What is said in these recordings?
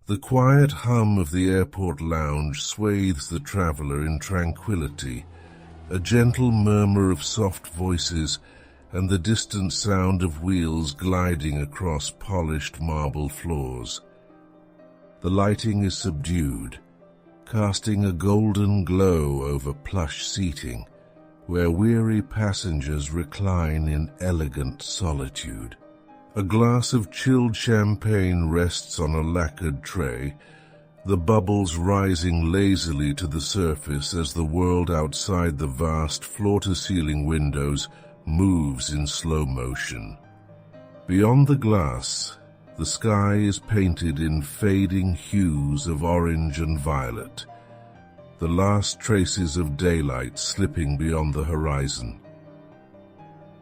The quiet hum of the airport lounge swathes the traveler in tranquility, a gentle murmur of soft voices and the distant sound of wheels gliding across polished marble floors. The lighting is subdued, casting a golden glow over plush seating, where weary passengers recline in elegant solitude. A glass of chilled champagne rests on a lacquered tray, the bubbles rising lazily to the surface as the world outside the vast floor-to-ceiling windows moves in slow motion. Beyond the glass, the sky is painted in fading hues of orange and violet, the last traces of daylight slipping beyond the horizon.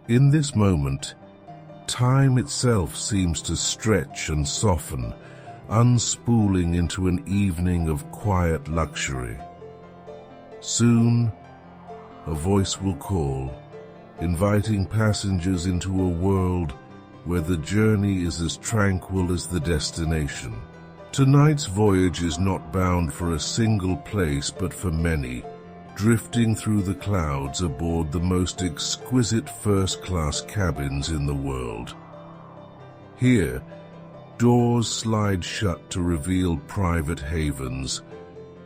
In this moment, time itself seems to stretch and soften, unspooling into an evening of quiet luxury. Soon, a voice will call, inviting passengers into a world where the journey is as tranquil as the destination. Tonight's voyage is not bound for a single place but for many, drifting through the clouds aboard the most exquisite first-class cabins in the world. Here, doors slide shut to reveal private havens.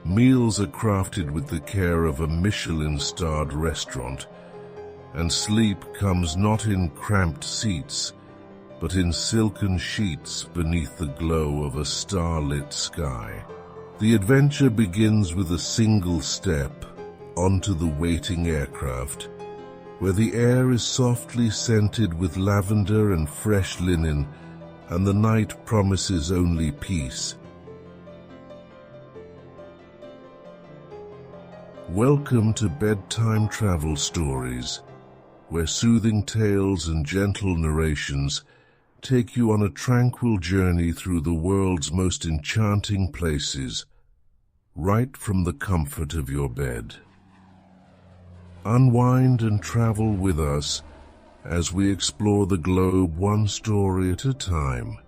Meals are crafted with the care of a Michelin-starred restaurant, and sleep comes not in cramped seats, but in silken sheets beneath the glow of a starlit sky. The adventure begins with a single step onto the waiting aircraft, where the air is softly scented with lavender and fresh linen, and the night promises only peace. Welcome to Bedtime Travel Stories, where soothing tales and gentle narrations take you on a tranquil journey through the world's most enchanting places, right from the comfort of your bed. Unwind and travel with us as we explore the globe one story at a time,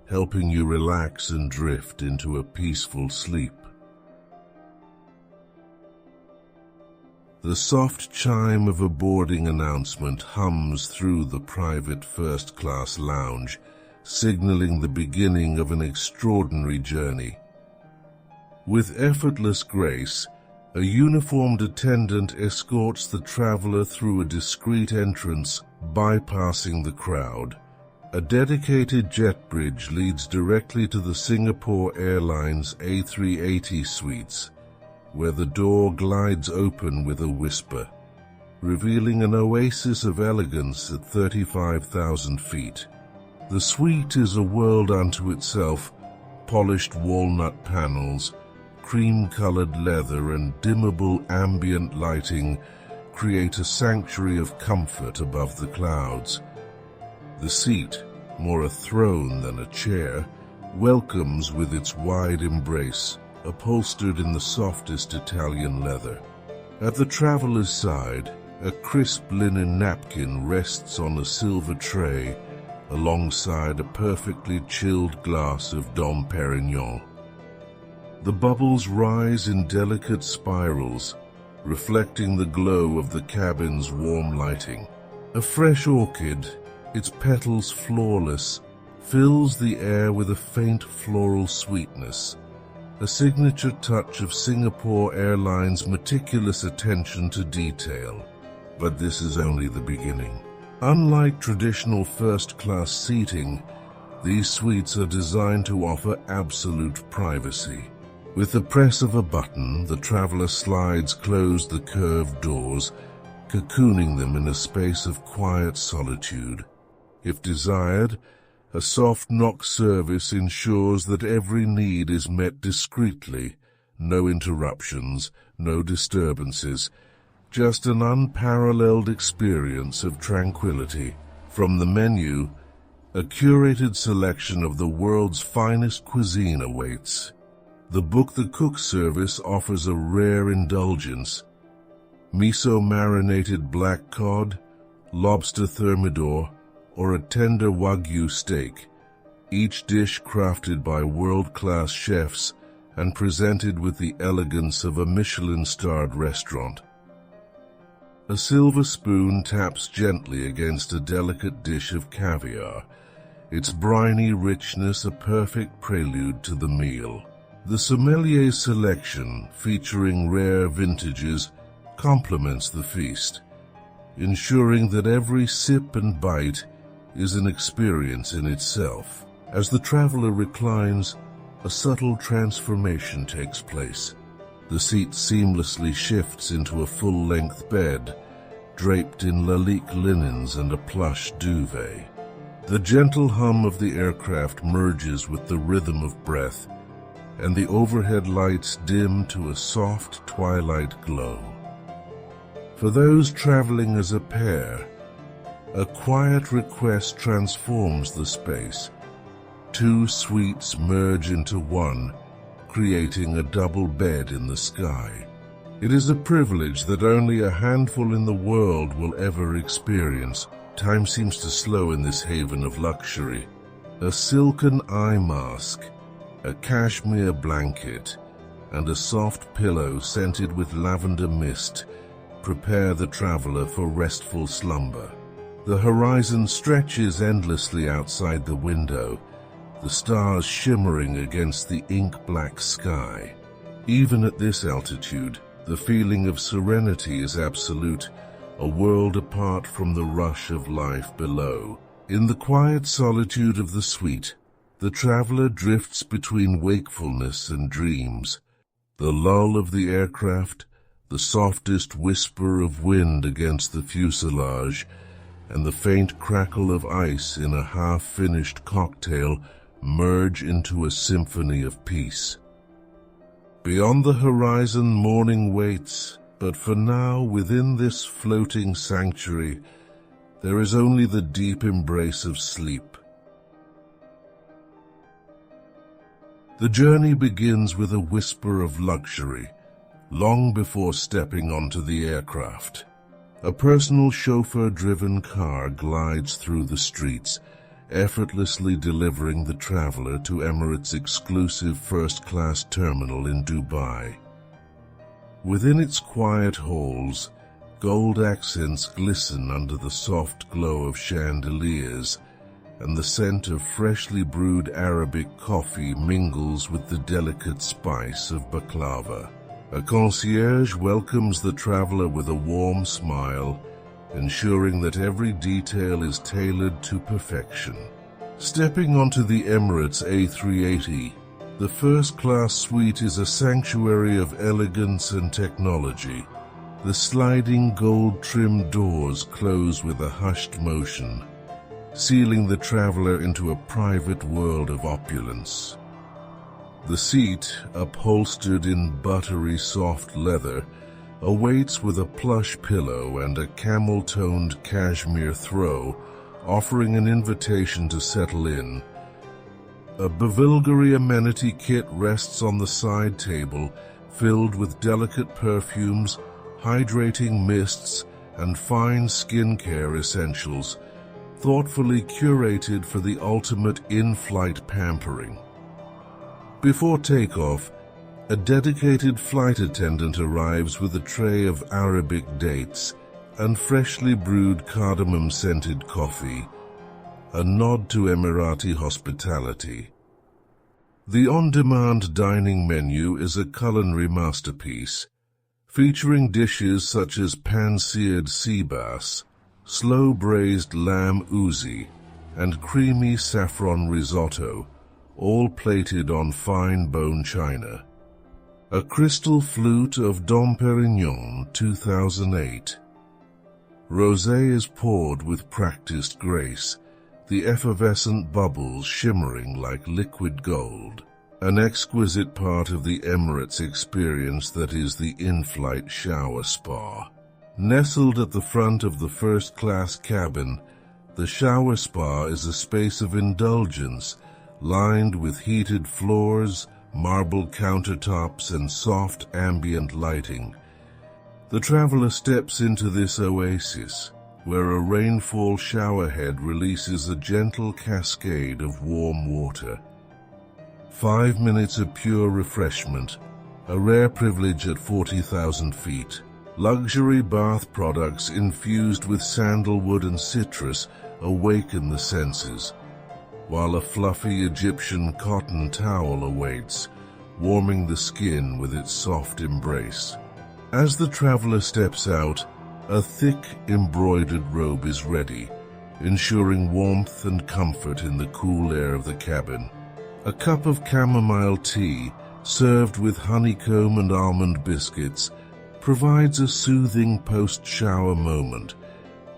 helping you relax and drift into a peaceful sleep. The soft chime of a boarding announcement hums through the private first-class lounge, signaling the beginning of an extraordinary journey. With effortless grace, a uniformed attendant escorts the traveler through a discreet entrance, bypassing the crowd. A dedicated jet bridge leads directly to the Singapore Airlines A380 suites, where the door glides open with a whisper, revealing an oasis of elegance at 35,000 feet. The suite is a world unto itself. Polished walnut panels, cream-colored leather, and dimmable ambient lighting create a sanctuary of comfort above the clouds. The seat, more a throne than a chair, welcomes with its wide embrace, upholstered in the softest Italian leather. At the traveler's side, a crisp linen napkin rests on a silver tray alongside a perfectly chilled glass of Dom Perignon. The bubbles rise in delicate spirals, reflecting the glow of the cabin's warm lighting. A fresh orchid, its petals flawless, fills the air with a faint floral sweetness, a signature touch of Singapore Airlines' meticulous attention to detail. But this is only the beginning. Unlike traditional first-class seating, these suites are designed to offer absolute privacy. With the press of a button, the traveler slides close the curved doors, cocooning them in a space of quiet solitude. If desired, a soft knock service ensures that every need is met discreetly, no interruptions, no disturbances, just an unparalleled experience of tranquility. From the menu, a curated selection of the world's finest cuisine awaits. The Book the Cook service offers a rare indulgence: miso-marinated black cod, lobster thermidor, or a tender Wagyu steak, each dish crafted by world-class chefs and presented with the elegance of a Michelin-starred restaurant. A silver spoon taps gently against a delicate dish of caviar, its briny richness a perfect prelude to the meal. The sommelier's selection, featuring rare vintages, complements the feast, ensuring that every sip and bite is an experience in itself. As the traveler reclines, a subtle transformation takes place. The seat seamlessly shifts into a full-length bed, draped in lilac linens and a plush duvet. The gentle hum of the aircraft merges with the rhythm of breath, and the overhead lights dim to a soft twilight glow. For those traveling as a pair, a quiet request transforms the space. Two suites merge into one, creating a double bed in the sky. It is a privilege that only a handful in the world will ever experience. Time seems to slow in this haven of luxury. A silken eye mask, a cashmere blanket, and a soft pillow scented with lavender mist prepare the traveler for restful slumber. The horizon stretches endlessly outside the window, the stars shimmering against the ink-black sky. Even at this altitude, the feeling of serenity is absolute, a world apart from the rush of life below. In the quiet solitude of the suite, the traveler drifts between wakefulness and dreams. The lull of the aircraft, the softest whisper of wind against the fuselage, and the faint crackle of ice in a half-finished cocktail merge into a symphony of peace. Beyond the horizon, morning waits, but for now, within this floating sanctuary, there is only the deep embrace of sleep. The journey begins with a whisper of luxury, long before stepping onto the aircraft. A personal chauffeur-driven car glides through the streets, effortlessly delivering the traveler to Emirates' exclusive first-class terminal in Dubai. Within its quiet halls, gold accents glisten under the soft glow of chandeliers, and the scent of freshly brewed Arabic coffee mingles with the delicate spice of baklava. A concierge welcomes the traveler with a warm smile, ensuring that every detail is tailored to perfection. Stepping onto the Emirates A380, the first-class suite is a sanctuary of elegance and technology. The sliding gold-trimmed doors close with a hushed motion, sealing the traveler into a private world of opulence. The seat, upholstered in buttery soft leather, awaits with a plush pillow and a camel-toned cashmere throw, offering an invitation to settle in. A bewilderingly amenity kit rests on the side table, filled with delicate perfumes, hydrating mists, and fine skincare essentials, thoughtfully curated for the ultimate in-flight pampering. Before takeoff, a dedicated flight attendant arrives with a tray of Arabic dates and freshly brewed cardamom-scented coffee, a nod to Emirati hospitality. The on-demand dining menu is a culinary masterpiece, featuring dishes such as pan-seared sea bass, slow-braised lamb uzi, and creamy saffron risotto, all plated on fine bone china. A crystal flute of Dom Perignon 2008. Rosé is poured with practiced grace, the effervescent bubbles shimmering like liquid gold. An exquisite part of the Emirates experience that is the in-flight shower spa. Nestled at the front of the first-class cabin, the shower spa is a space of indulgence, lined with heated floors, marble countertops, and soft ambient lighting. The traveler steps into this oasis, where a rainfall showerhead releases a gentle cascade of warm water. 5 minutes of pure refreshment, a rare privilege at 40,000 feet. Luxury bath products infused with sandalwood and citrus awaken the senses, while a fluffy Egyptian cotton towel awaits, warming the skin with its soft embrace. As the traveler steps out, a thick embroidered robe is ready, ensuring warmth and comfort in the cool air of the cabin. A cup of chamomile tea, served with honeycomb and almond biscuits, provides a soothing post-shower moment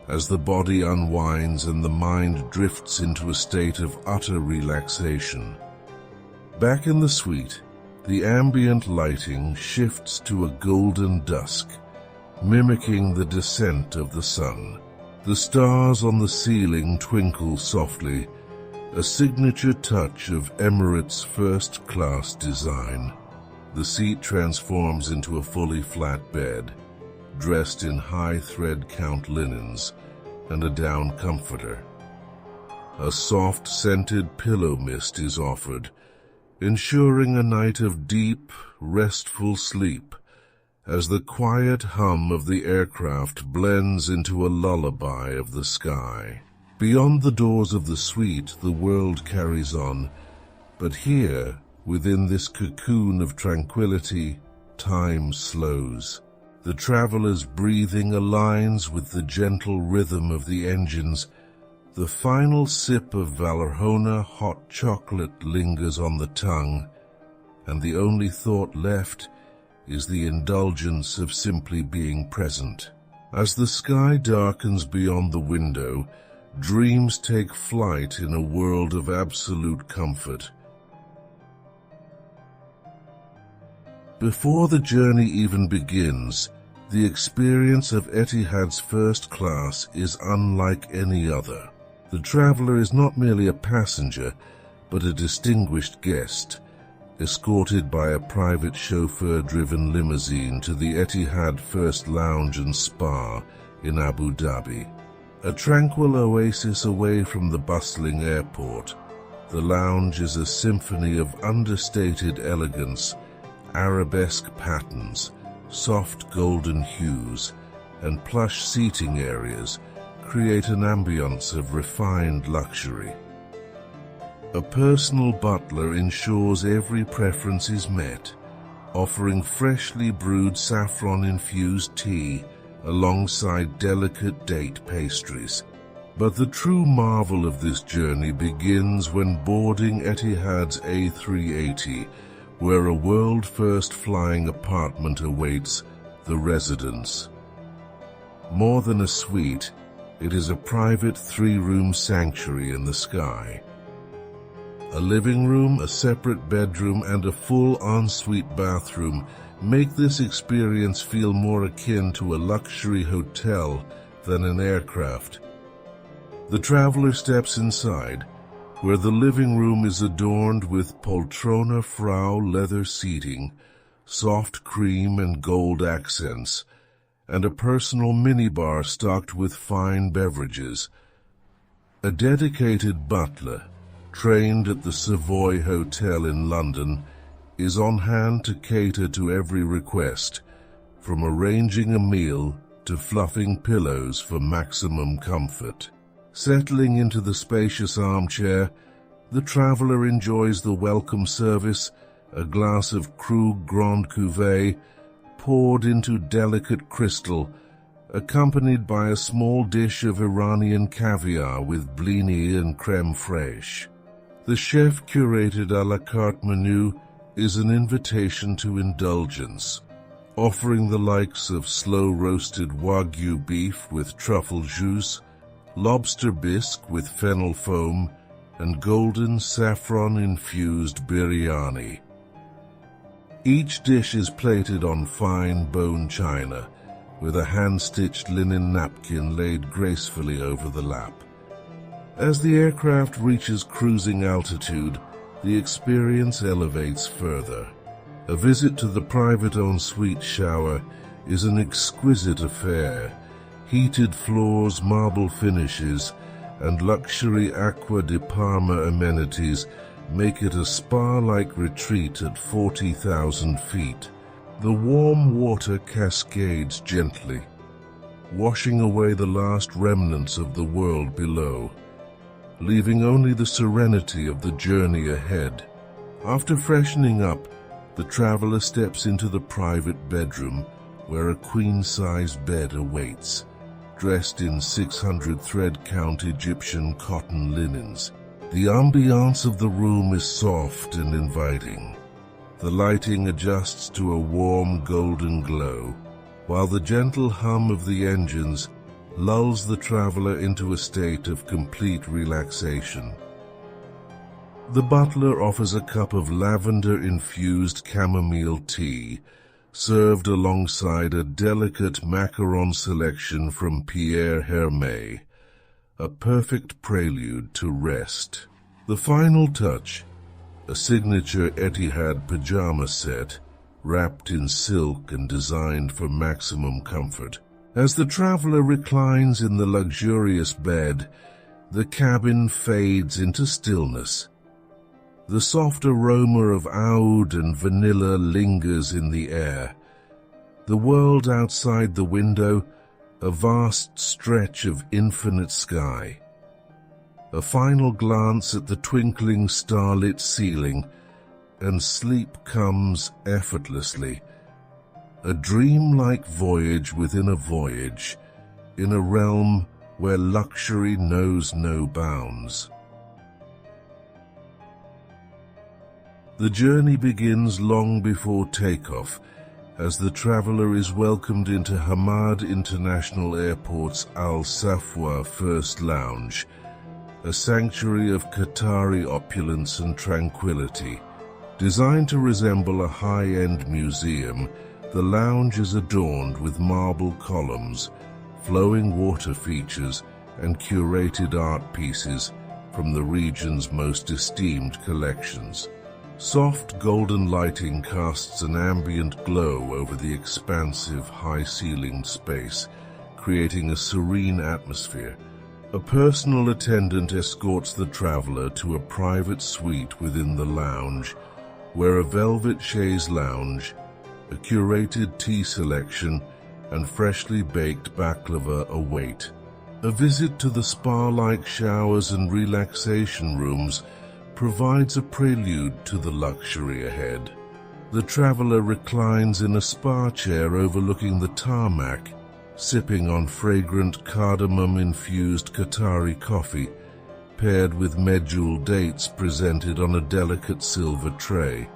as the body unwinds and the mind drifts into a state of utter relaxation. Back in the suite, the ambient lighting shifts to a golden dusk, mimicking the descent of the sun. The stars on the ceiling twinkle softly, a signature touch of Emirates' first-class design. The seat transforms into a fully flat bed, dressed in high thread count linens and a down comforter. A soft scented pillow mist is offered, ensuring a night of deep, restful sleep as the quiet hum of the aircraft blends into a lullaby of the sky. Beyond the doors of the suite, the world carries on, but here, within this cocoon of tranquility, time slows. The traveler's breathing aligns with the gentle rhythm of the engines. The final sip of Valrhona hot chocolate lingers on the tongue, and the only thought left is the indulgence of simply being present. As the sky darkens beyond the window, dreams take flight in a world of absolute comfort. Before the journey even begins, the experience of Etihad's first class is unlike any other. The traveler is not merely a passenger, but a distinguished guest, escorted by a private chauffeur-driven limousine to the Etihad First Lounge and Spa in Abu Dhabi. A tranquil oasis away from the bustling airport, the lounge is a symphony of understated elegance, arabesque patterns, soft golden hues, and plush seating areas create an ambience of refined luxury. A personal butler ensures every preference is met, offering freshly brewed saffron-infused tea alongside delicate date pastries. But the true marvel of this journey begins when boarding Etihad's A380, where a world-first flying apartment awaits the residents. More than a suite, it is a private 3-room sanctuary in the sky. A living room, a separate bedroom, and a full ensuite bathroom make this experience feel more akin to a luxury hotel than an aircraft. The traveler steps inside, where the living room is adorned with Poltrona Frau leather seating, soft cream and gold accents, and a personal minibar stocked with fine beverages. A dedicated butler, trained at the Savoy Hotel in London, is on hand to cater to every request, from arranging a meal to fluffing pillows for maximum comfort. Settling into the spacious armchair, the traveler enjoys the welcome service, a glass of Krug Grand Cuvée poured into delicate crystal, accompanied by a small dish of Iranian caviar with blini and crème fraîche. The chef-curated à la carte menu is an invitation to indulgence, offering the likes of slow-roasted Wagyu beef with truffle juice, lobster bisque with fennel foam, and golden saffron-infused biryani. Each dish is plated on fine bone china, with a hand-stitched linen napkin laid gracefully over the lap. As the aircraft reaches cruising altitude, the experience elevates further. A visit to the private ensuite shower is an exquisite affair. Heated floors, marble finishes, and luxury Acqua di Parma amenities make it a spa-like retreat at 40,000 feet. The warm water cascades gently, washing away the last remnants of the world below, leaving only the serenity of the journey ahead. After freshening up, the traveler steps into the private bedroom where a queen-size bed awaits, dressed in 600 thread-count Egyptian cotton linens. The ambiance of the room is soft and inviting. The lighting adjusts to a warm golden glow, while the gentle hum of the engines lulls the traveler into a state of complete relaxation. The butler offers a cup of lavender-infused chamomile tea, served alongside a delicate macaron selection from Pierre Hermé, a perfect prelude to rest. The final touch, a signature Etihad pajama set, wrapped in silk and designed for maximum comfort. As the traveler reclines in the luxurious bed, the cabin fades into stillness. The soft aroma of oud and vanilla lingers in the air. The world outside the window, a vast stretch of infinite sky. A final glance at the twinkling starlit ceiling, and sleep comes effortlessly. A dreamlike voyage within a voyage, in a realm where luxury knows no bounds. The journey begins long before takeoff, as the traveler is welcomed into Hamad International Airport's Al Safwa First Lounge, a sanctuary of Qatari opulence and tranquility. Designed to resemble a high-end museum, the lounge is adorned with marble columns, flowing water features, and curated art pieces from the region's most esteemed collections. Soft golden lighting casts an ambient glow over the expansive, high-ceilinged space, creating a serene atmosphere. A personal attendant escorts the traveler to a private suite within the lounge, where a velvet chaise lounge, a curated tea selection, and freshly baked baklava await. A visit to the spa-like showers and relaxation rooms provides a prelude to the luxury ahead. The traveler reclines in a spa chair overlooking the tarmac, sipping on fragrant cardamom-infused Qatari coffee, paired with medjool dates presented on a delicate silver tray.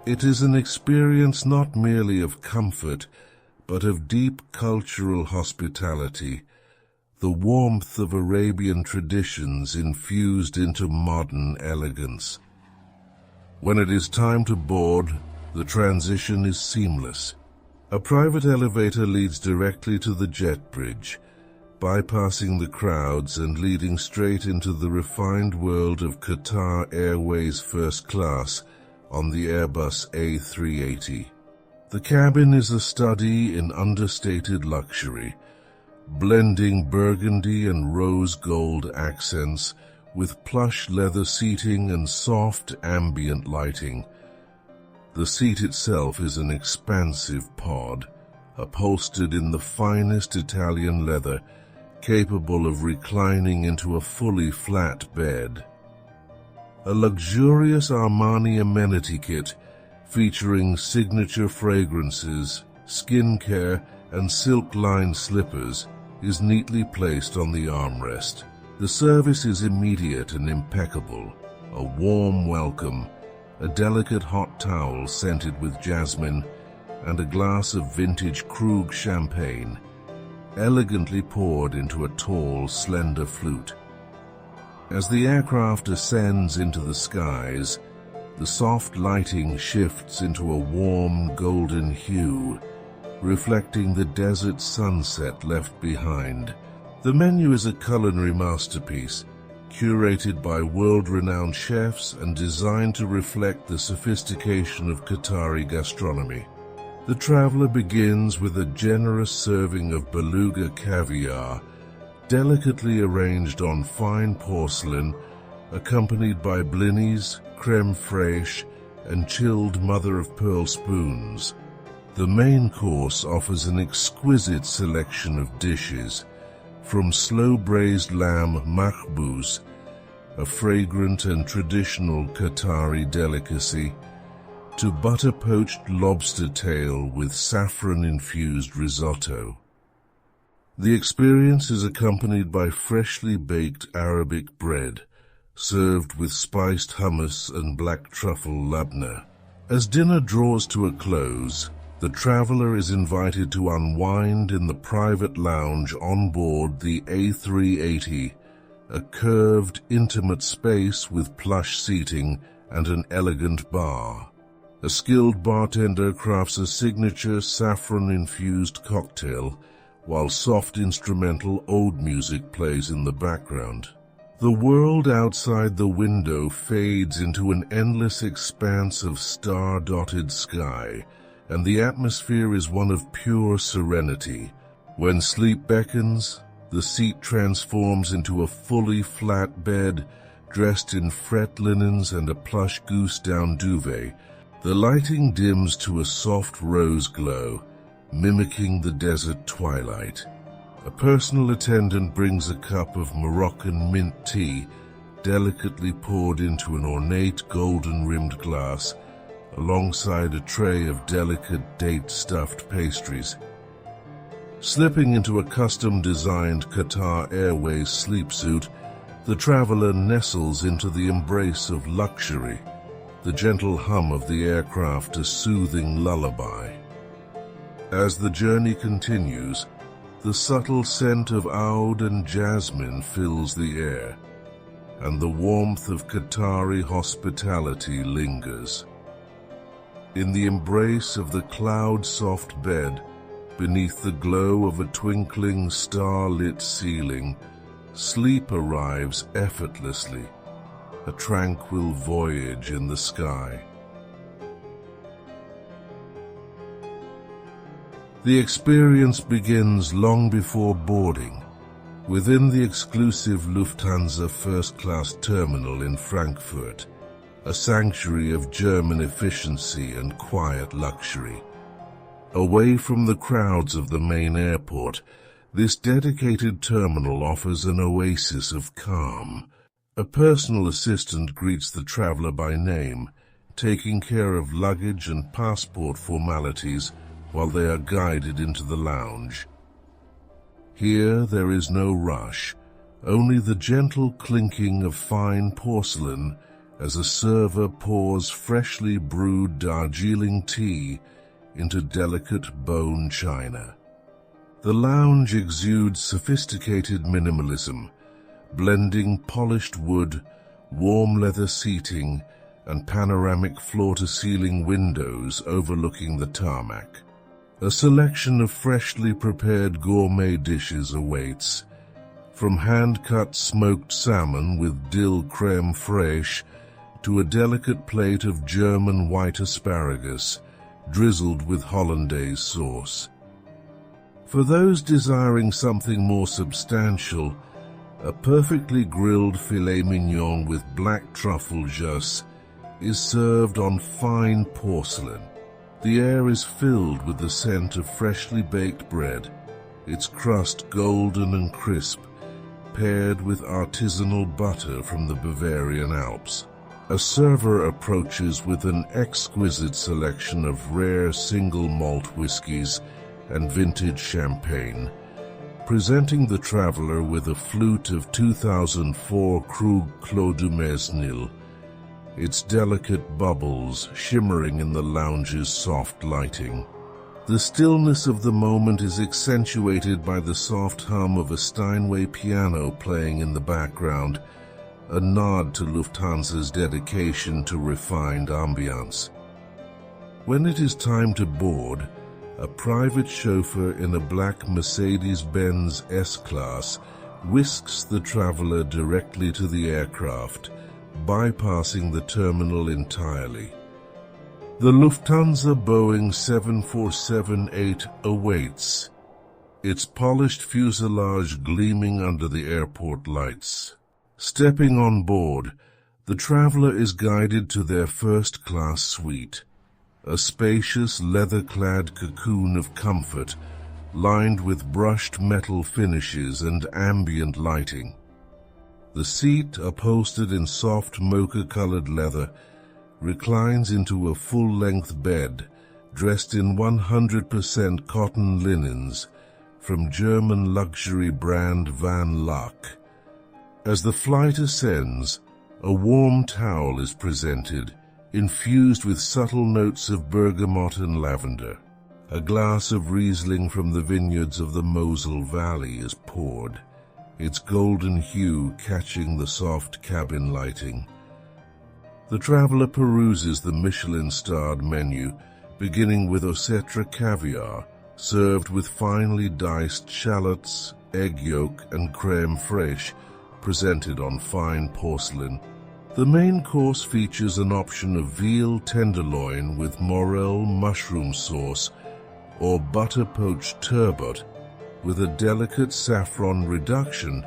It is an experience not merely of comfort, but of deep cultural hospitality, the warmth of Arabian traditions infused into modern elegance. When it is time to board, the transition is seamless. A private elevator leads directly to the jet bridge, bypassing the crowds and leading straight into the refined world of Qatar Airways First Class on the Airbus A380. The cabin is a study in understated luxury, blending burgundy and rose gold accents with plush leather seating and soft ambient lighting. The seat itself is an expansive pod, upholstered in the finest Italian leather, capable of reclining into a fully flat bed. A luxurious Armani amenity kit featuring signature fragrances, skincare, and silk-lined slippers is neatly placed on the armrest. The service is immediate and impeccable. A warm welcome, a delicate hot towel scented with jasmine, and a glass of vintage Krug champagne, elegantly poured into a tall, slender flute. As the aircraft ascends into the skies, the soft lighting shifts into a warm golden hue, reflecting the desert sunset left behind. The menu is a culinary masterpiece, curated by world-renowned chefs and designed to reflect the sophistication of Qatari gastronomy. The traveler begins with a generous serving of beluga caviar, delicately arranged on fine porcelain, accompanied by blinis, creme fraiche, and chilled mother-of-pearl spoons. The main course offers an exquisite selection of dishes, from slow-braised lamb makhbouz, a fragrant and traditional Qatari delicacy, to butter-poached lobster tail with saffron-infused risotto. The experience is accompanied by freshly baked Arabic bread, served with spiced hummus and black truffle labneh. As dinner draws to a close, the traveler is invited to unwind in the private lounge on board the A380, a curved, intimate space with plush seating and an elegant bar. A skilled bartender crafts a signature saffron-infused cocktail, while soft instrumental oud music plays in the background. The world outside the window fades into an endless expanse of star-dotted sky, and the atmosphere is one of pure serenity. When sleep beckons, the seat transforms into a fully flat bed, dressed in fret linens and a plush goose-down duvet. The lighting dims to a soft rose glow, mimicking the desert twilight. A personal attendant brings a cup of Moroccan mint tea, delicately poured into an ornate golden-rimmed glass, alongside a tray of delicate date-stuffed pastries. Slipping into a custom-designed Qatar Airways sleep suit, the traveler nestles into the embrace of luxury, the gentle hum of the aircraft a soothing lullaby. As the journey continues, the subtle scent of oud and jasmine fills the air, and the warmth of Qatari hospitality lingers. In the embrace of the cloud-soft bed, beneath the glow of a twinkling star-lit ceiling, sleep arrives effortlessly, a tranquil voyage in the sky. The experience begins long before boarding, within the exclusive Lufthansa first-class terminal in Frankfurt, a sanctuary of German efficiency and quiet luxury. Away from the crowds of the main airport, this dedicated terminal offers an oasis of calm. A personal assistant greets the traveler by name, taking care of luggage and passport formalities while they are guided into the lounge. Here there is no rush, only the gentle clinking of fine porcelain as a server pours freshly brewed Darjeeling tea into delicate bone china. The lounge exudes sophisticated minimalism, blending polished wood, warm leather seating, and panoramic floor-to-ceiling windows overlooking the tarmac. A selection of freshly prepared gourmet dishes awaits, from hand-cut smoked salmon with dill creme fraiche to a delicate plate of German white asparagus drizzled with hollandaise sauce. For those desiring something more substantial, a perfectly grilled filet mignon with black truffle jus is served on fine porcelain. The air is filled with the scent of freshly baked bread, its crust golden and crisp, paired with artisanal butter from the Bavarian Alps. A server approaches with an exquisite selection of rare single malt whiskies and vintage champagne, presenting the traveler with a flute of 2004 Krug Clos du Mesnil, its delicate bubbles shimmering in the lounge's soft lighting. The stillness of the moment is accentuated by the soft hum of a Steinway piano playing in the background, a nod to Lufthansa's dedication to refined ambiance. When it is time to board, a private chauffeur in a black Mercedes-Benz S-Class whisks the traveler directly to the aircraft, bypassing the terminal entirely. The Lufthansa Boeing 747-8 awaits, its polished fuselage gleaming under the airport lights. Stepping on board, the traveler is guided to their first-class suite, a spacious leather-clad cocoon of comfort lined with brushed metal finishes and ambient lighting. The seat, upholstered in soft mocha-colored leather, reclines into a full-length bed dressed in 100% cotton linens from German luxury brand Van Laak. As the flight ascends, a warm towel is presented, infused with subtle notes of bergamot and lavender. A glass of Riesling from the vineyards of the Mosel Valley is poured, its golden hue catching the soft cabin lighting. The traveler peruses the Michelin-starred menu, beginning with Osetra caviar, served with finely diced shallots, egg yolk, and crème fraîche, presented on fine porcelain. The main course features an option of veal tenderloin with morel mushroom sauce or butter-poached turbot with a delicate saffron reduction,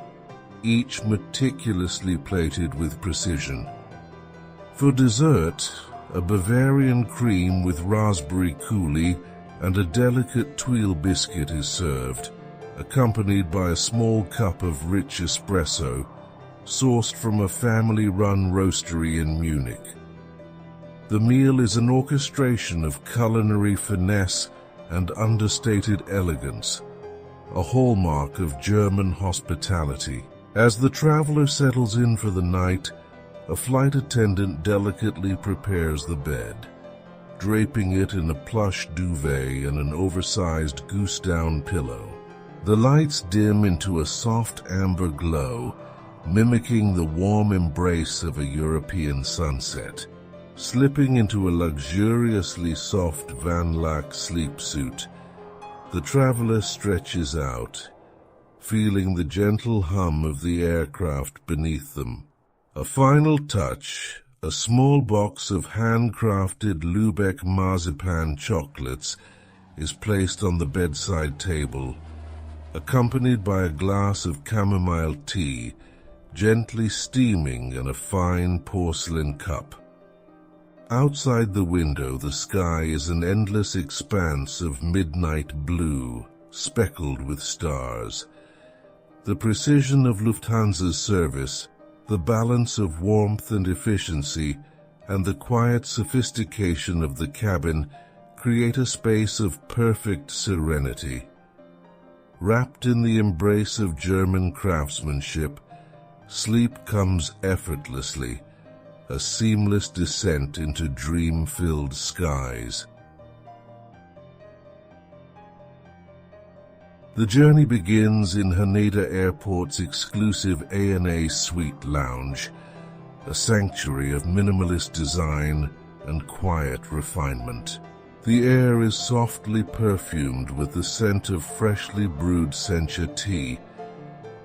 each meticulously plated with precision. For dessert, a Bavarian cream with raspberry coulis and a delicate tuile biscuit is served, accompanied by a small cup of rich espresso, sourced from a family-run roastery in Munich. The meal is an orchestration of culinary finesse and understated elegance, a hallmark of German hospitality. As the traveler settles in for the night, a flight attendant delicately prepares the bed, draping it in a plush duvet and an oversized goose-down pillow. The lights dim into a soft amber glow, mimicking the warm embrace of a European sunset. Slipping into a luxuriously soft Van Laak sleep suit, the traveler stretches out, feeling the gentle hum of the aircraft beneath them. A final touch, a small box of handcrafted Lübeck marzipan chocolates is placed on the bedside table, accompanied by a glass of chamomile tea, gently steaming in a fine porcelain cup. Outside the window, the sky is an endless expanse of midnight blue, speckled with stars. The precision of Lufthansa's service, the balance of warmth and efficiency, and the quiet sophistication of the cabin create a space of perfect serenity. Wrapped in the embrace of German craftsmanship, sleep comes effortlessly, a seamless descent into dream-filled skies. The journey begins in Haneda Airport's exclusive ANA Suite Lounge, a sanctuary of minimalist design and quiet refinement. The air is softly perfumed with the scent of freshly brewed sencha tea,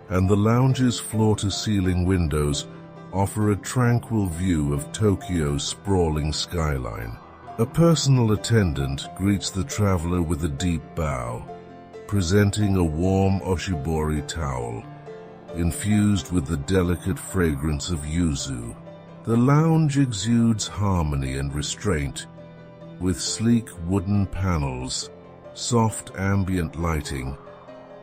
and the lounge's floor-to-ceiling windows offer a tranquil view of Tokyo's sprawling skyline. A personal attendant greets the traveler with a deep bow, presenting a warm oshibori towel, infused with the delicate fragrance of yuzu. The lounge exudes harmony and restraint, with sleek wooden panels, soft ambient lighting,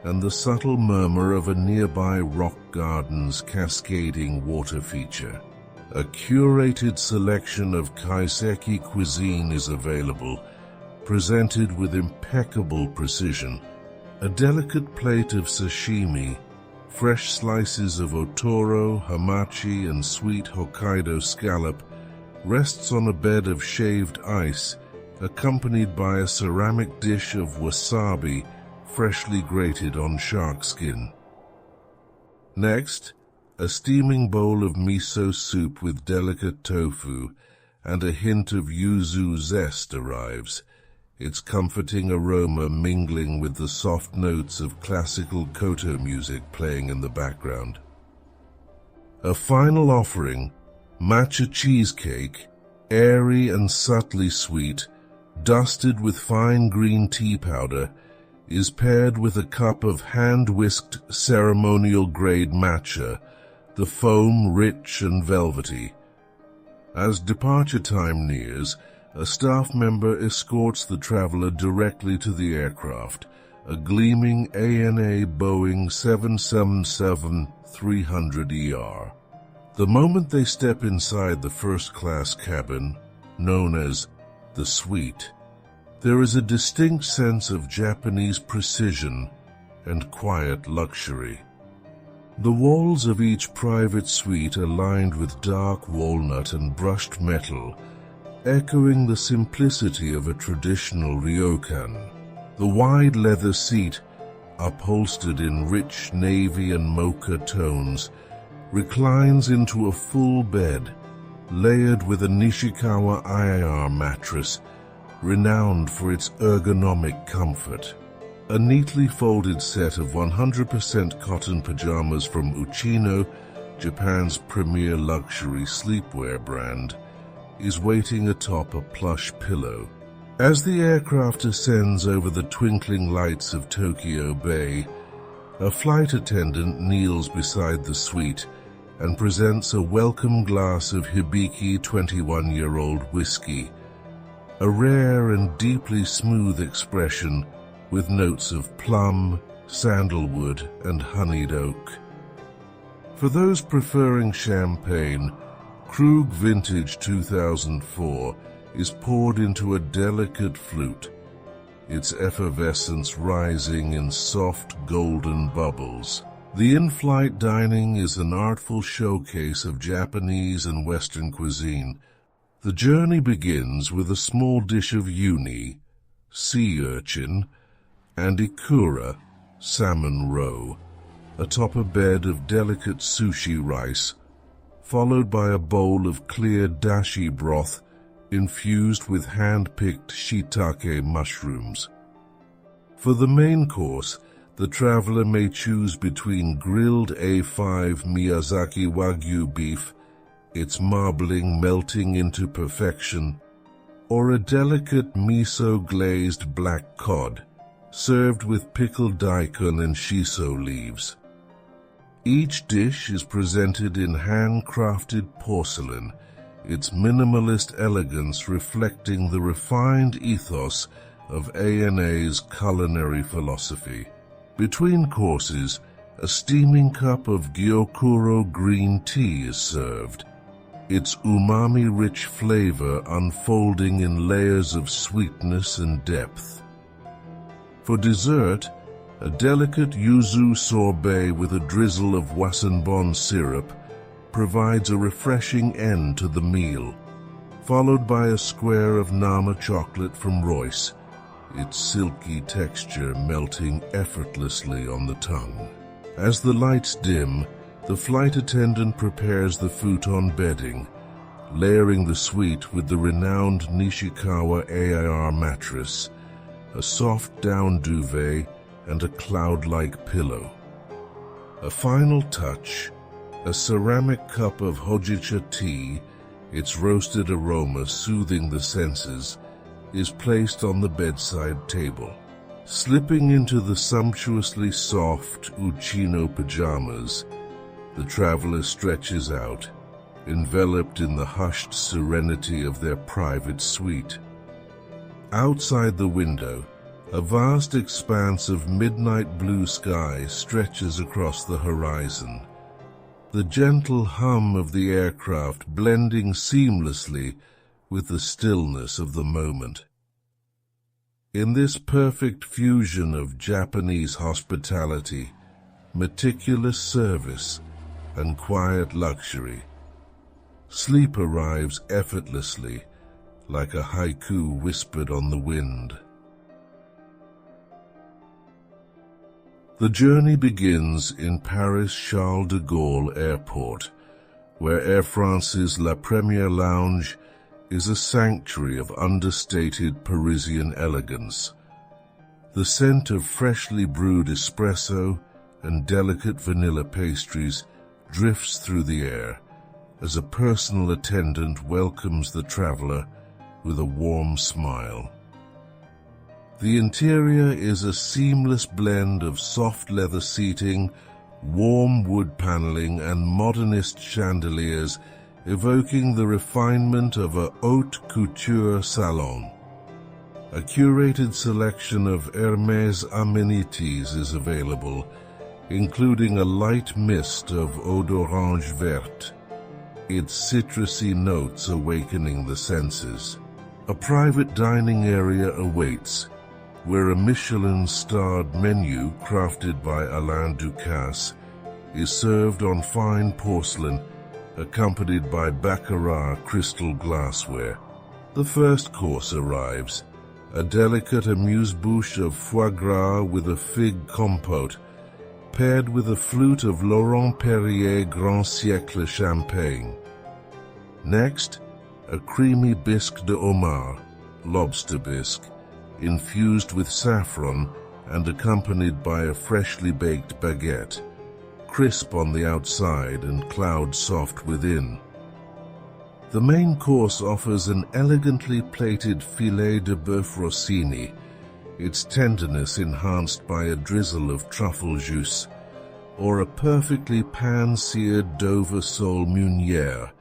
and the subtle murmur of a nearby rock garden's cascading water feature. A curated selection of kaiseki cuisine is available, presented with impeccable precision. A delicate plate of sashimi, fresh slices of otoro, hamachi, and sweet Hokkaido scallop rests on a bed of shaved ice, accompanied by a ceramic dish of wasabi freshly grated on shark skin. Next, a steaming bowl of miso soup with delicate tofu and a hint of yuzu zest arrives, its comforting aroma mingling with the soft notes of classical koto music playing in the background. A final offering, matcha cheesecake, airy and subtly sweet, dusted with fine green tea powder, is paired with a cup of hand-whisked ceremonial-grade matcha, the foam rich and velvety. As departure time nears, a staff member escorts the traveler directly to the aircraft, a gleaming ANA Boeing 777-300ER. The moment they step inside the first-class cabin, known as the suite, there is a distinct sense of Japanese precision and quiet luxury. The walls of each private suite are lined with dark walnut and brushed metal, echoing the simplicity of a traditional ryokan. The wide leather seat, upholstered in rich navy and mocha tones, reclines into a full bed, layered with a Nishikawa IR mattress, renowned for its ergonomic comfort. A neatly folded set of 100% cotton pajamas from Uchino, Japan's premier luxury sleepwear brand, is waiting atop a plush pillow. As the aircraft ascends over the twinkling lights of Tokyo Bay, a flight attendant kneels beside the suite and presents a welcome glass of Hibiki 21-year-old whiskey, a rare and deeply smooth expression with notes of plum, sandalwood, and honeyed oak. For those preferring champagne, Krug Vintage 2004 is poured into a delicate flute, its effervescence rising in soft golden bubbles. The in-flight dining is an artful showcase of Japanese and Western cuisine. The journey begins with a small dish of uni, sea urchin, and ikura, salmon roe, atop a bed of delicate sushi rice, followed by a bowl of clear dashi broth infused with hand-picked shiitake mushrooms. For the main course, the traveler may choose between grilled A5 Miyazaki Wagyu beef, its marbling melting into perfection, or a delicate miso-glazed black cod, served with pickled daikon and shiso leaves. Each dish is presented in handcrafted porcelain, its minimalist elegance reflecting the refined ethos of ANA's culinary philosophy. Between courses, a steaming cup of gyokuro green tea is served, its umami-rich flavor unfolding in layers of sweetness and depth. For dessert, a delicate yuzu sorbet with a drizzle of wasanbon syrup provides a refreshing end to the meal, followed by a square of Nama chocolate from Royce, its silky texture melting effortlessly on the tongue. As the lights dim, the flight attendant prepares the futon bedding, layering the suite with the renowned Nishikawa AIR mattress, a soft down duvet, and a cloud-like pillow. A final touch, a ceramic cup of hojicha tea, its roasted aroma soothing the senses, is placed on the bedside table. Slipping into the sumptuously soft Uchino pajamas, the traveler stretches out, enveloped in the hushed serenity of their private suite. Outside the window, a vast expanse of midnight blue sky stretches across the horizon, the gentle hum of the aircraft blending seamlessly with the stillness of the moment. In this perfect fusion of Japanese hospitality, meticulous service, and quiet luxury, sleep arrives effortlessly, like a haiku whispered on the wind. The journey begins in Paris Charles de Gaulle Airport, where Air France's La Première Lounge is a sanctuary of understated Parisian elegance. The scent of freshly brewed espresso and delicate vanilla pastries drifts through the air, as a personal attendant welcomes the traveler with a warm smile. The interior is a seamless blend of soft leather seating, warm wood paneling, and modernist chandeliers, evoking the refinement of a haute couture salon. A curated selection of Hermès amenities is available, including a light mist of eau d'orange verte, its citrusy notes awakening the senses. A private dining area awaits, where a Michelin-starred menu crafted by Alain Ducasse is served on fine porcelain, accompanied by Baccarat crystal glassware. The first course arrives, a delicate amuse-bouche of foie gras with a fig compote, paired with a flute of Laurent Perrier Grand Siècle champagne. Next, a creamy bisque de homard, lobster bisque, infused with saffron and accompanied by a freshly baked baguette, crisp on the outside and cloud-soft within. The main course offers an elegantly plated filet de bœuf rossini, its tenderness enhanced by a drizzle of truffle jus, or a perfectly pan-seared Dover sole meunière,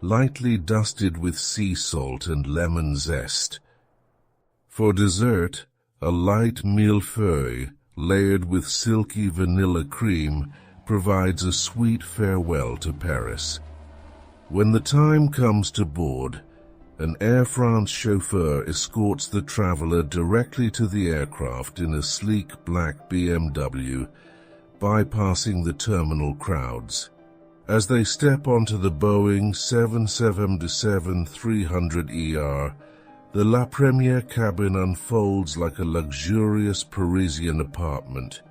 lightly dusted with sea salt and lemon zest. For dessert, a light millefeuille, layered with silky vanilla cream, provides a sweet farewell to Paris. When the time comes to board, an Air France chauffeur escorts the traveler directly to the aircraft in a sleek black BMW, bypassing the terminal crowds. As they step onto the Boeing 777-300ER, the La Première cabin unfolds like a luxurious Parisian apartment,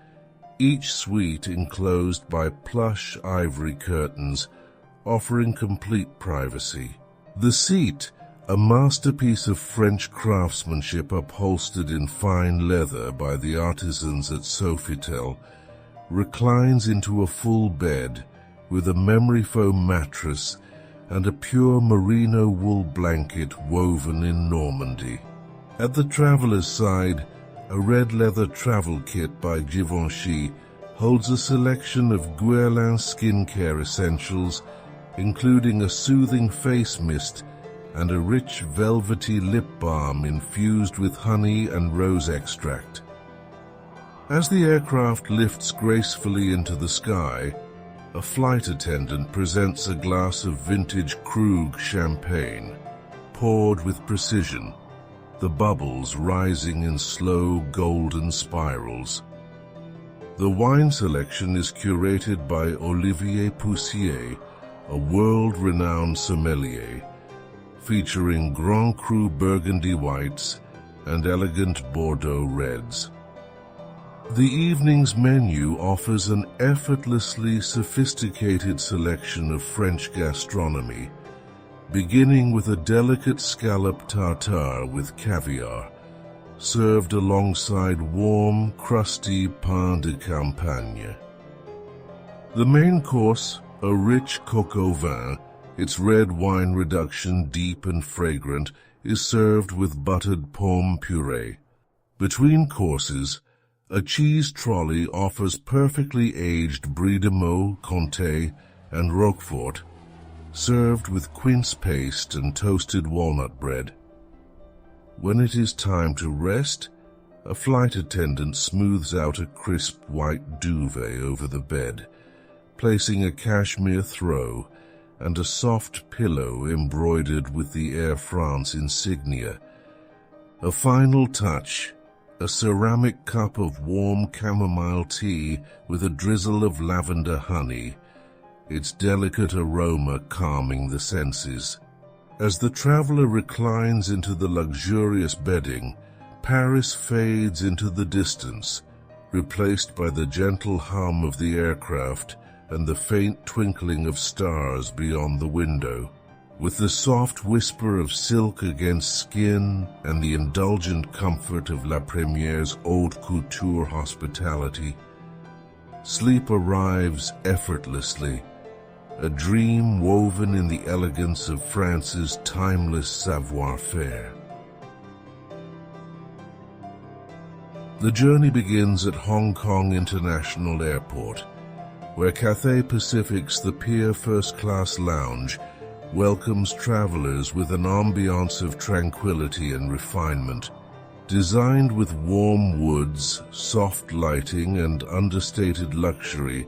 each suite enclosed by plush ivory curtains, offering complete privacy. The seat, a masterpiece of French craftsmanship upholstered in fine leather by the artisans at Sofitel, reclines into a full bed with a memory foam mattress and a pure merino wool blanket woven in Normandy. At the traveler's side, a red leather travel kit by Givenchy holds a selection of Guerlain skincare essentials, including a soothing face mist and a rich velvety lip balm infused with honey and rose extract. As the aircraft lifts gracefully into the sky, a flight attendant presents a glass of vintage Krug champagne, poured with precision, the bubbles rising in slow golden spirals. The wine selection is curated by Olivier Poussier, a world-renowned sommelier, featuring Grand Cru Burgundy whites and elegant Bordeaux reds. The evening's menu offers an effortlessly sophisticated selection of French gastronomy, beginning with a delicate scallop tartare with caviar, served alongside warm, crusty pain de campagne. The main course, a rich coq au vin, its red wine reduction deep and fragrant, is served with buttered pomme puree. Between courses, a cheese trolley offers perfectly aged Brie de Meaux, Comté, and Roquefort, served with quince paste and toasted walnut bread. When it is time to rest, a flight attendant smooths out a crisp white duvet over the bed, placing a cashmere throw and a soft pillow embroidered with the Air France insignia. A final touch, a ceramic cup of warm chamomile tea with a drizzle of lavender honey, its delicate aroma calming the senses. As the traveler reclines into the luxurious bedding, Paris fades into the distance, replaced by the gentle hum of the aircraft and the faint twinkling of stars beyond the window. With the soft whisper of silk against skin and the indulgent comfort of La Première's haute couture hospitality, sleep arrives effortlessly, a dream woven in the elegance of France's timeless savoir-faire. The journey begins at Hong Kong International Airport, where Cathay Pacific's The Pier First-Class Lounge welcomes travelers with an ambiance of tranquility and refinement. Designed with warm woods, soft lighting, and understated luxury,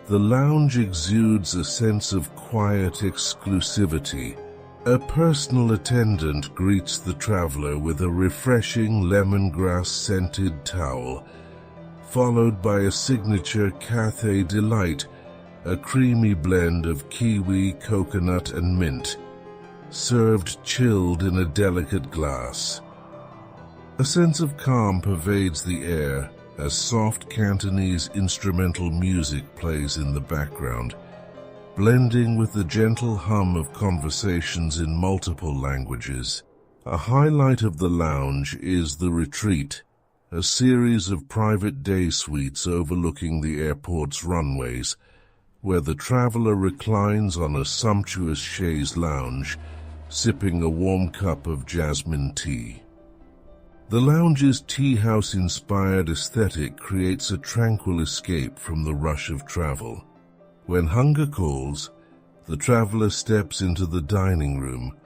the lounge exudes a sense of quiet exclusivity. A personal attendant greets the traveler with a refreshing lemongrass-scented towel, followed by a signature Cathay Delight, a creamy blend of kiwi, coconut, and mint, served chilled in a delicate glass. A sense of calm pervades the air as soft Cantonese instrumental music plays in the background, blending with the gentle hum of conversations in multiple languages. A highlight of the lounge is the retreat, a series of private day suites overlooking the airport's runways, where the traveler reclines on a sumptuous chaise lounge, sipping a warm cup of jasmine tea. The lounge's tea house-inspired aesthetic creates a tranquil escape from the rush of travel. When hunger calls, the traveler steps into the dining room,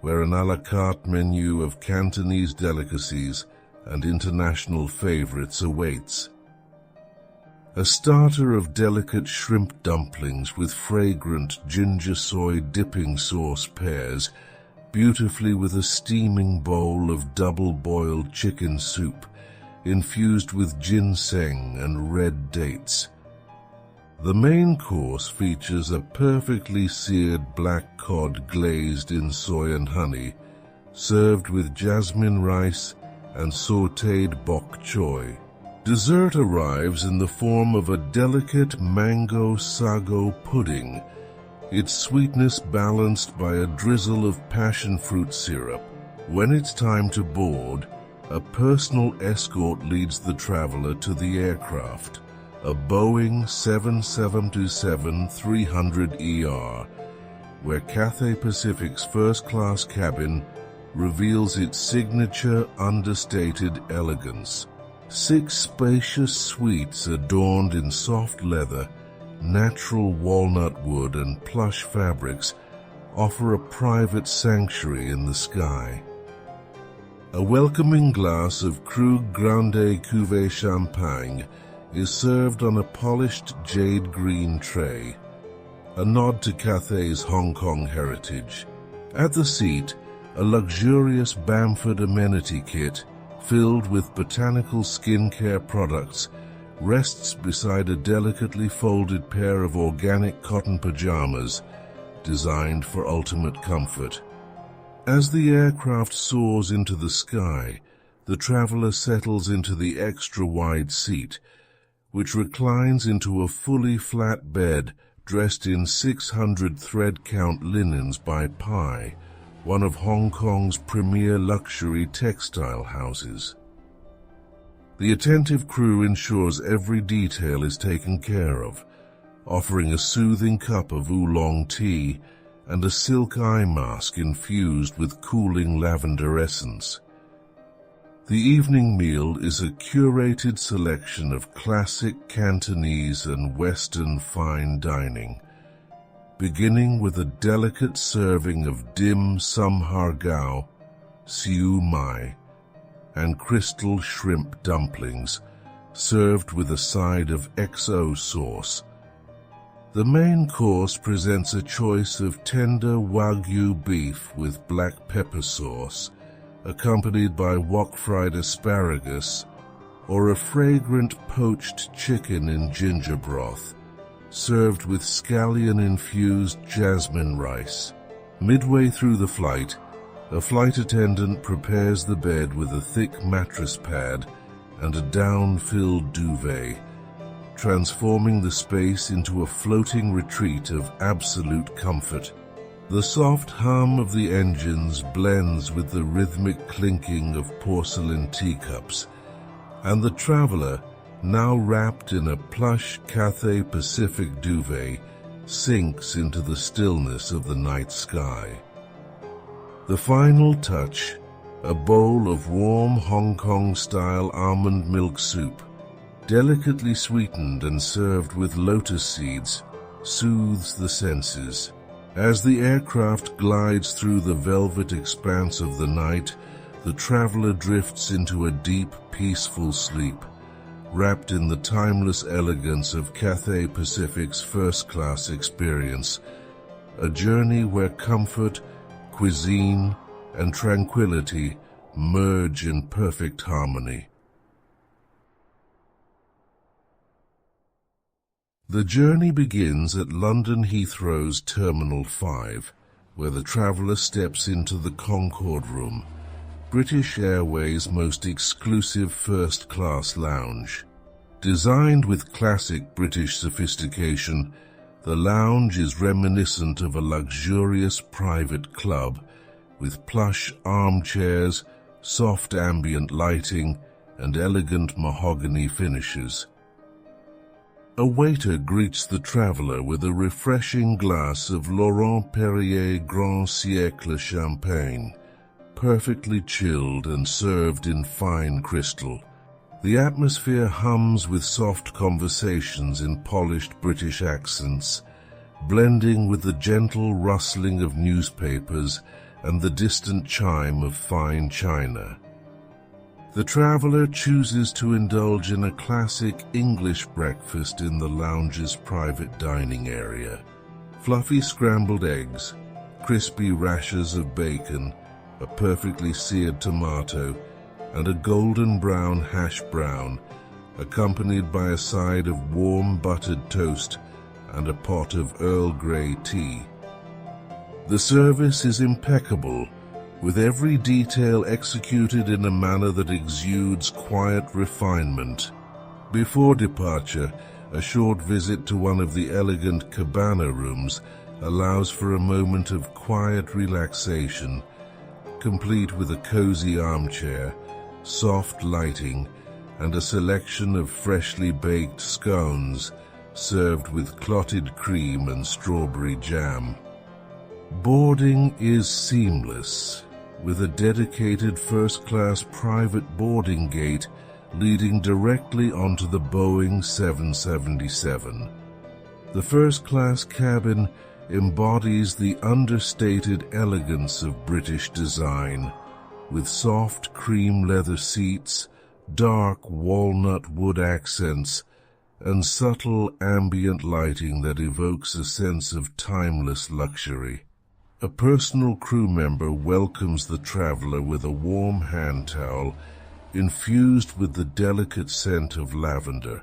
where an à la carte menu of Cantonese delicacies and international favorites awaits. A starter of delicate shrimp dumplings with fragrant ginger soy dipping sauce pairs beautifully with a steaming bowl of double-boiled chicken soup infused with ginseng and red dates. The main course features a perfectly seared black cod glazed in soy and honey, served with jasmine rice and sautéed bok choy. Dessert arrives in the form of a delicate mango sago pudding, its sweetness balanced by a drizzle of passion fruit syrup. When it's time to board, a personal escort leads the traveler to the aircraft, a Boeing 777-300ER, where Cathay Pacific's first-class cabin reveals its signature understated elegance. 6 spacious suites adorned in soft leather, natural walnut wood, and plush fabrics offer a private sanctuary in the sky. A welcoming glass of Krug Grande Cuvée Champagne is served on a polished jade green tray, a nod to Cathay's Hong Kong heritage. At the seat, a luxurious Bamford amenity kit filled with botanical skincare products rests beside a delicately folded pair of organic cotton pajamas designed for ultimate comfort. As the aircraft soars into the sky, the traveler settles into the extra-wide seat, which reclines into a fully flat bed dressed in 600 thread-count linens by Pai, one of Hong Kong's premier luxury textile houses. The attentive crew ensures every detail is taken care of, offering a soothing cup of oolong tea and a silk eye mask infused with cooling lavender essence. The evening meal is a curated selection of classic Cantonese and Western fine dining, beginning with a delicate serving of dim sum har gao, siu mai, and crystal shrimp dumplings, served with a side of XO sauce. The main course presents a choice of tender Wagyu beef with black pepper sauce, accompanied by wok-fried asparagus, or a fragrant poached chicken in ginger broth, served with scallion-infused jasmine rice. Midway through the flight, a flight attendant prepares the bed with a thick mattress pad and a down-filled duvet, transforming the space into a floating retreat of absolute comfort. The soft hum of the engines blends with the rhythmic clinking of porcelain teacups, and the traveler, now wrapped in a plush Cathay Pacific duvet, sinks into the stillness of the night sky. The final touch, a bowl of warm Hong Kong-style almond milk soup, delicately sweetened and served with lotus seeds, soothes the senses. As the aircraft glides through the velvet expanse of the night, the traveler drifts into a deep, peaceful sleep, wrapped in the timeless elegance of Cathay Pacific's first-class experience, a journey where comfort, cuisine, and tranquility merge in perfect harmony. The journey begins at London Heathrow's Terminal 5, where the traveller steps into the Concorde Room, British Airways' most exclusive first-class lounge. Designed with classic British sophistication, the lounge is reminiscent of a luxurious private club, with plush armchairs, soft ambient lighting, and elegant mahogany finishes. A waiter greets the traveller with a refreshing glass of Laurent Perrier Grand Siècle champagne, perfectly chilled and served in fine crystal. The atmosphere hums with soft conversations in polished British accents, blending with the gentle rustling of newspapers and the distant chime of fine china. The traveller chooses to indulge in a classic English breakfast in the lounge's private dining area. Fluffy scrambled eggs, crispy rashers of bacon, a perfectly seared tomato, and a golden brown hash brown, accompanied by a side of warm buttered toast and a pot of Earl Grey tea. The service is impeccable, with every detail executed in a manner that exudes quiet refinement. Before departure, a short visit to one of the elegant cabana rooms allows for a moment of quiet relaxation, complete with a cozy armchair, soft lighting, and a selection of freshly baked scones served with clotted cream and strawberry jam. Boarding is seamless, with a dedicated first-class private boarding gate leading directly onto the Boeing 777. The first-class cabin embodies the understated elegance of British design, with soft cream leather seats, dark walnut wood accents, and subtle ambient lighting that evokes a sense of timeless luxury. A personal crew member welcomes the traveller with a warm hand towel infused with the delicate scent of lavender,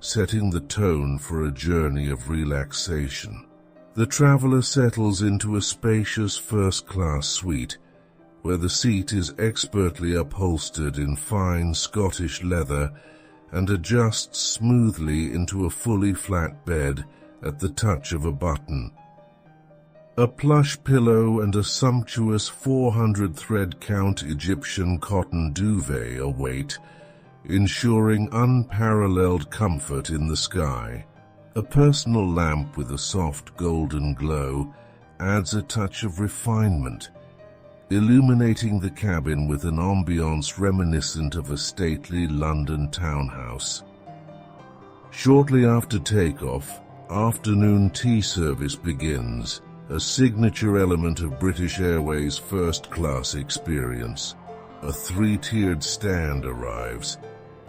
setting the tone for a journey of relaxation. The traveller settles into a spacious first-class suite, where the seat is expertly upholstered in fine Scottish leather and adjusts smoothly into a fully flat bed at the touch of a button. A plush pillow and a sumptuous 400 thread count Egyptian cotton duvet await, ensuring unparalleled comfort in the sky. A personal lamp with a soft golden glow adds a touch of refinement, illuminating the cabin with an ambiance reminiscent of a stately London townhouse. Shortly after takeoff, afternoon tea service begins, a signature element of British Airways' first-class experience. A three-tiered stand arrives,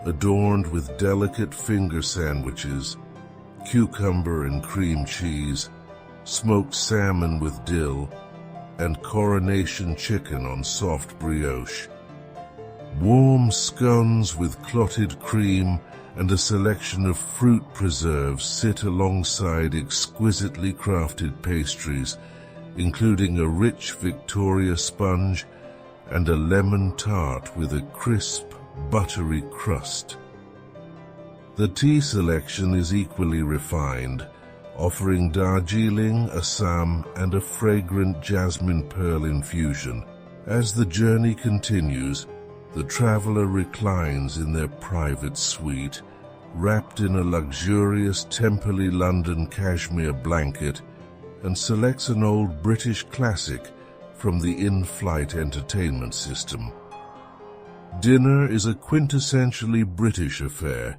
adorned with delicate finger sandwiches, cucumber and cream cheese, smoked salmon with dill, and coronation chicken on soft brioche. Warm scones with clotted cream and a selection of fruit preserves sit alongside exquisitely crafted pastries, including a rich Victoria sponge and a lemon tart with a crisp, buttery crust. The tea selection is equally refined, offering Darjeeling, Assam, and a fragrant jasmine pearl infusion. As the journey continues, the traveller reclines in their private suite, wrapped in a luxurious Temperley London cashmere blanket, and selects an old British classic from the in-flight entertainment system. Dinner is a quintessentially British affair,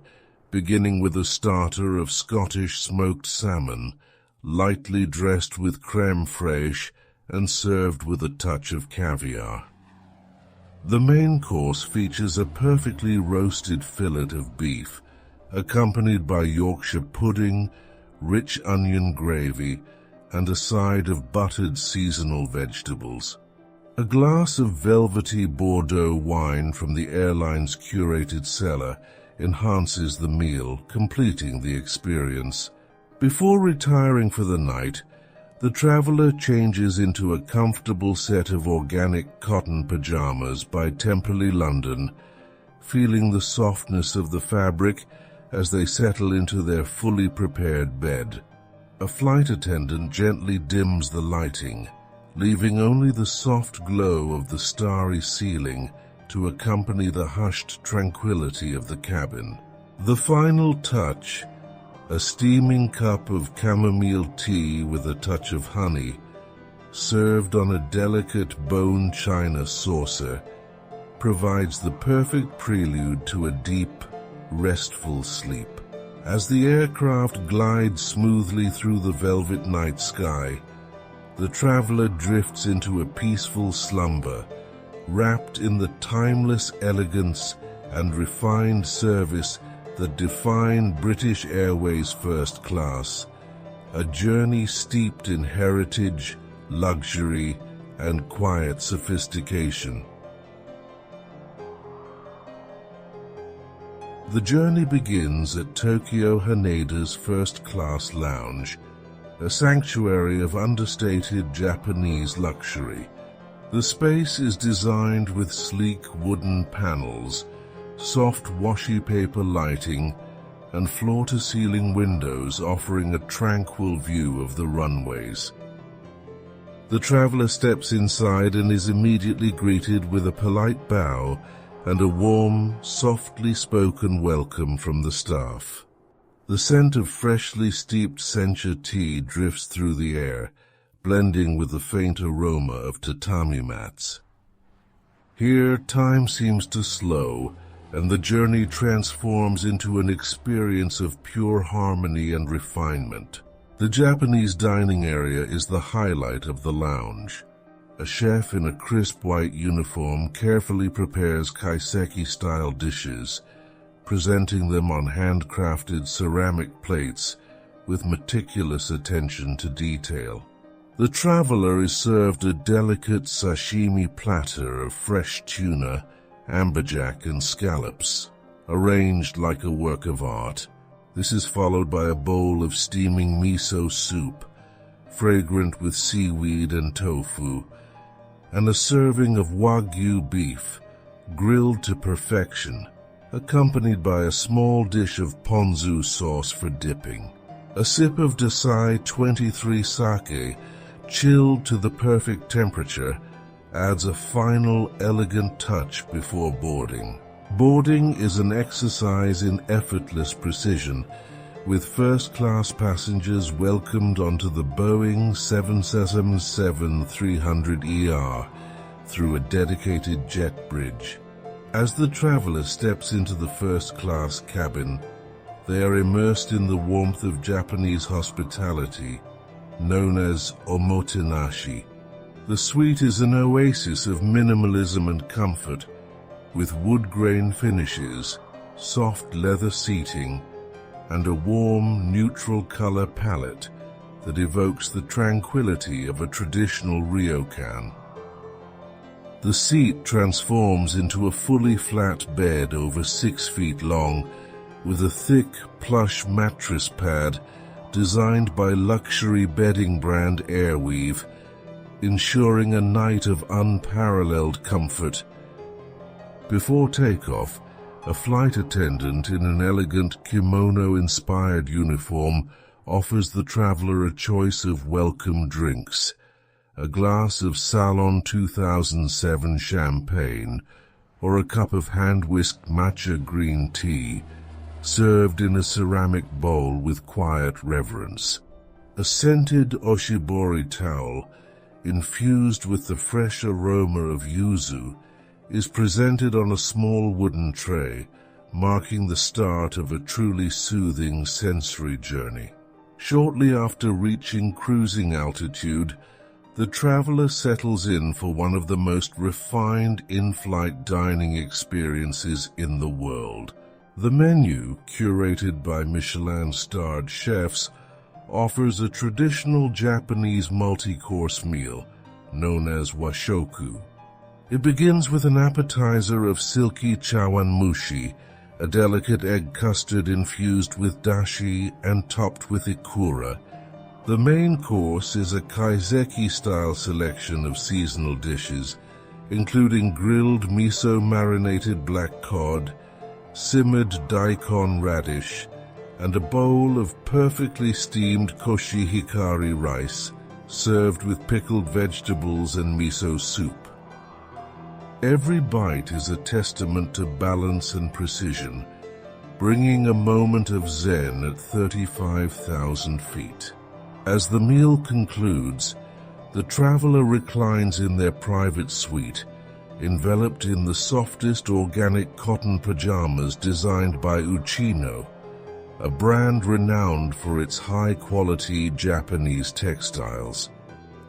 beginning with a starter of Scottish smoked salmon, lightly dressed with crème fraîche and served with a touch of caviar. The main course features a perfectly roasted fillet of beef, accompanied by Yorkshire pudding, rich onion gravy, and a side of buttered seasonal vegetables. A glass of velvety Bordeaux wine from the airline's curated cellar enhances the meal, completing the experience. Before retiring for the night, the traveler changes into a comfortable set of organic cotton pajamas by Temperley London, feeling the softness of the fabric as they settle into their fully prepared bed. A flight attendant gently dims the lighting, leaving only the soft glow of the starry ceiling to accompany the hushed tranquility of the cabin. The final touch, a steaming cup of chamomile tea with a touch of honey, served on a delicate bone china saucer, provides the perfect prelude to a deep, restful sleep. As the aircraft glides smoothly through the velvet night sky, the traveler drifts into a peaceful slumber, wrapped in the timeless elegance and refined service that define British Airways first class, a journey steeped in heritage, luxury, and quiet sophistication. The journey begins at Tokyo Haneda's first-class lounge, a sanctuary of understated Japanese luxury. The space is designed with sleek wooden panels, soft washi paper lighting, and floor-to-ceiling windows offering a tranquil view of the runways. The traveler steps inside and is immediately greeted with a polite bow and a warm, softly spoken welcome from the staff. The scent of freshly steeped sencha tea drifts through the air, blending with the faint aroma of tatami mats. Here, time seems to slow, and the journey transforms into an experience of pure harmony and refinement. The Japanese dining area is the highlight of the lounge. A chef in a crisp white uniform carefully prepares kaiseki-style dishes, presenting them on handcrafted ceramic plates with meticulous attention to detail. The traveler is served a delicate sashimi platter of fresh tuna, amberjack, and scallops, arranged like a work of art. This is followed by a bowl of steaming miso soup, fragrant with seaweed and tofu, and a serving of Wagyu beef, grilled to perfection, accompanied by a small dish of ponzu sauce for dipping. A sip of Dasai 23 sake, chilled to the perfect temperature, adds a final elegant touch before boarding. Boarding is an exercise in effortless precision, with first-class passengers welcomed onto the Boeing 777-300ER through a dedicated jet bridge. As the traveler steps into the first-class cabin, they are immersed in the warmth of Japanese hospitality, known as omotenashi. The suite is an oasis of minimalism and comfort, with wood grain finishes, soft leather seating, and a warm, neutral color palette that evokes the tranquility of a traditional ryokan. The seat transforms into a fully flat bed over 6 feet long, with a thick, plush mattress pad designed by luxury bedding brand Airweave, ensuring a night of unparalleled comfort. Before takeoff, a flight attendant in an elegant kimono-inspired uniform offers the traveler a choice of welcome drinks, a glass of Salon 2007 champagne, or a cup of hand-whisked matcha green tea, served in a ceramic bowl with quiet reverence. A scented oshibori towel, infused with the fresh aroma of yuzu, is presented on a small wooden tray, marking the start of a truly soothing sensory journey. Shortly after reaching cruising altitude, the traveler settles in for one of the most refined in-flight dining experiences in the world. The menu, curated by Michelin-starred chefs, offers a traditional Japanese multi-course meal known as washoku. It begins with an appetizer of silky chawanmushi, a delicate egg custard infused with dashi and topped with ikura. The main course is a kaiseki-style selection of seasonal dishes, including grilled miso-marinated black cod, simmered daikon radish, and a bowl of perfectly steamed koshihikari rice, served with pickled vegetables and miso soup. Every bite is a testament to balance and precision, bringing a moment of zen at 35,000 feet. As the meal concludes, the traveler reclines in their private suite, enveloped in the softest organic cotton pajamas designed by Uchino, a brand renowned for its high-quality Japanese textiles.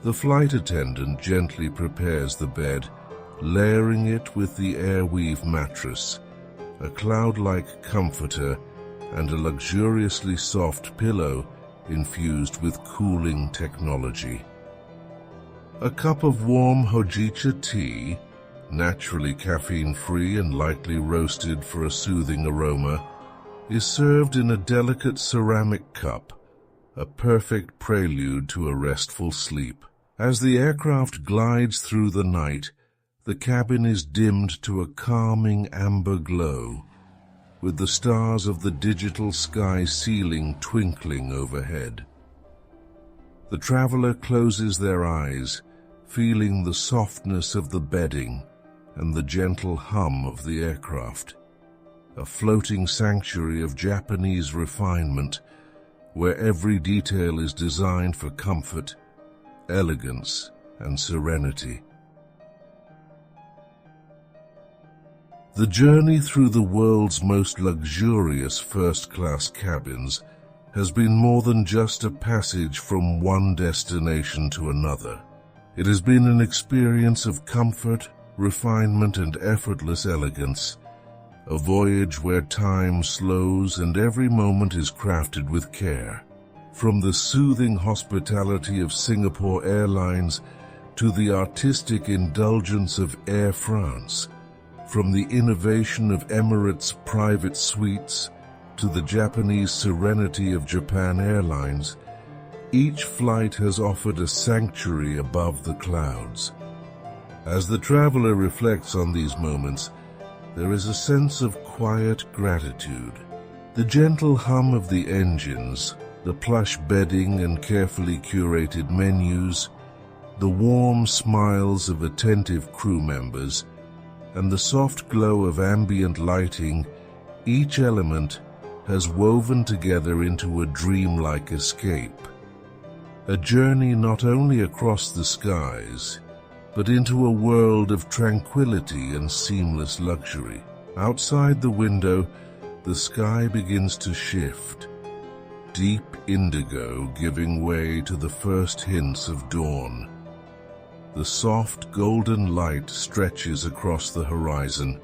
The flight attendant gently prepares the bed, layering it with the airweave mattress, a cloud-like comforter, and a luxuriously soft pillow infused with cooling technology. A cup of warm hojicha tea, naturally caffeine-free and lightly roasted for a soothing aroma, is served in a delicate ceramic cup, a perfect prelude to a restful sleep. As the aircraft glides through the night, the cabin is dimmed to a calming amber glow, with the stars of the digital sky ceiling twinkling overhead. The traveler closes their eyes, feeling the softness of the bedding and the gentle hum of the aircraft, a floating sanctuary of Japanese refinement where every detail is designed for comfort, elegance, and serenity. The journey through the world's most luxurious first-class cabins has been more than just a passage from one destination to another. It has been an experience of comfort, refinement, and effortless elegance, a voyage where time slows and every moment is crafted with care. From the soothing hospitality of Singapore Airlines to the artistic indulgence of Air France, from the innovation of Emirates' private suites to the Japanese serenity of Japan Airlines, each flight has offered a sanctuary above the clouds. As the traveler reflects on these moments, there is a sense of quiet gratitude. The gentle hum of the engines, the plush bedding and carefully curated menus, the warm smiles of attentive crew members, and the soft glow of ambient lighting, each element has woven together into a dreamlike escape. A journey not only across the skies, but into a world of tranquility and seamless luxury. Outside the window, the sky begins to shift, deep indigo giving way to the first hints of dawn. The soft golden light stretches across the horizon,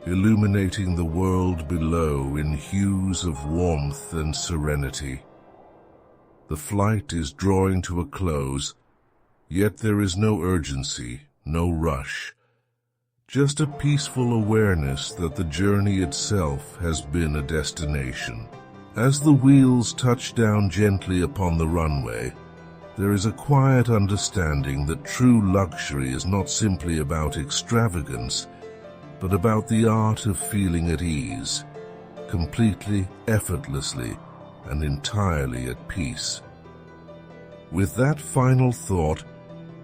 illuminating the world below in hues of warmth and serenity. The flight is drawing to a close, yet there is no urgency, no rush, just a peaceful awareness that the journey itself has been a destination. As the wheels touch down gently upon the runway, there is a quiet understanding that true luxury is not simply about extravagance, but about the art of feeling at ease, completely, effortlessly, and entirely at peace. With that final thought,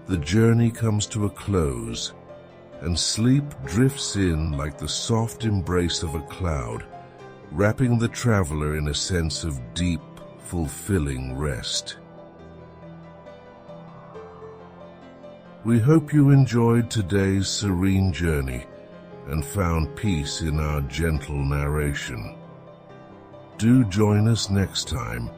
the journey comes to a close, and sleep drifts in like the soft embrace of a cloud, wrapping the traveler in a sense of deep, fulfilling rest. We hope you enjoyed today's serene journey and found peace in our gentle narration. Do join us next time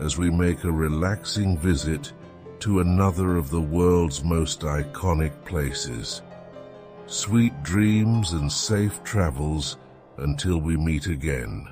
as we make a relaxing visit to another of the world's most iconic places. Sweet dreams and safe travels until we meet again.